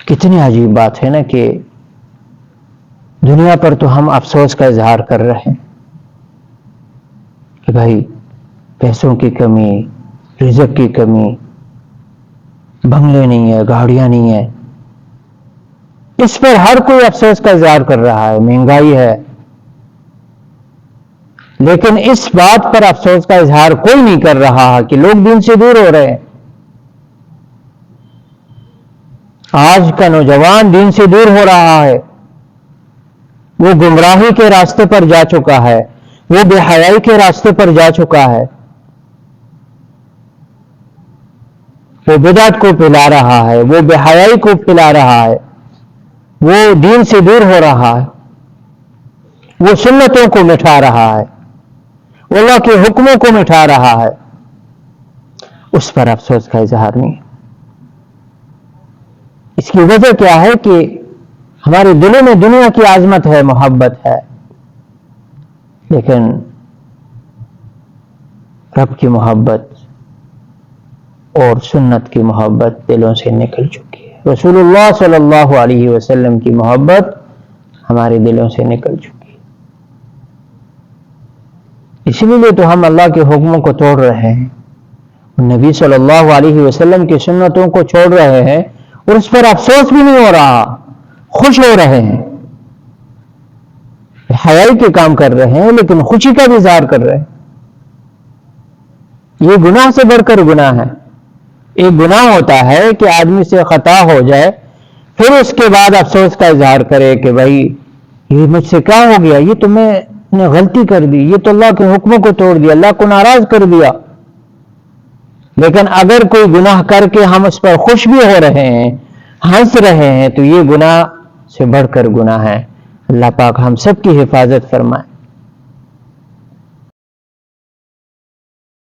کتنی عجیب بات ہے نا کہ دنیا پر تو ہم افسوس کا اظہار کر رہے ہیں کہ بھائی پیسوں کی کمی، رزق کی کمی، بنگلے نہیں ہے، گاڑیاں نہیں ہے، اس پر ہر کوئی افسوس کا اظہار کر رہا ہے، مہنگائی ہے، لیکن اس بات پر افسوس کا اظہار کوئی نہیں کر رہا کہ لوگ دین سے دور ہو رہے ہیں۔ آج کا نوجوان دین سے دور ہو رہا ہے، وہ گمراہی کے راستے پر جا چکا ہے، وہ بے حیائی کے راستے پر جا چکا ہے، وہ بدعت کو پھیلا رہا ہے، وہ بے حیائی کو پھیلا رہا ہے، وہ دین سے دور ہو رہا ہے، وہ سنتوں کو مٹھا رہا ہے، وہ اللہ کے حکموں کو مٹھا رہا ہے، اس پر افسوس کا اظہار نہیں۔ اس کی وجہ کیا ہے کہ ہمارے دلوں میں دنیا کی عظمت ہے، محبت ہے، لیکن رب کی محبت اور سنت کی محبت دلوں سے نکل چکی ہے، رسول اللہ صلی اللہ علیہ وسلم کی محبت ہمارے دلوں سے نکل چکی ہے۔ اسی لیے تو ہم اللہ کے حکموں کو توڑ رہے ہیں، نبی صلی اللہ علیہ وسلم کی سنتوں کو چھوڑ رہے ہیں، اور اس پر افسوس بھی نہیں ہو رہا، خوش ہو رہے ہیں، حیائی کے کام کر رہے ہیں، لیکن خوشی کا بھی اظہار کر رہے ہیں۔ یہ گناہ سے بڑھ کر گناہ ہے۔ ایک گناہ ہوتا ہے کہ آدمی سے خطا ہو جائے، پھر اس کے بعد افسوس کا اظہار کرے کہ بھائی یہ مجھ سے کیا ہو گیا، یہ تو میں نے غلطی کر دی، یہ تو اللہ کے حکموں کو توڑ دیا، اللہ کو ناراض کر دیا۔ لیکن اگر کوئی گناہ کر کے ہم اس پر خوش بھی ہو رہے ہیں، ہنس رہے ہیں، تو یہ گناہ سے بڑھ کر گناہ ہے۔ اللہ پاک ہم سب کی حفاظت فرمائے۔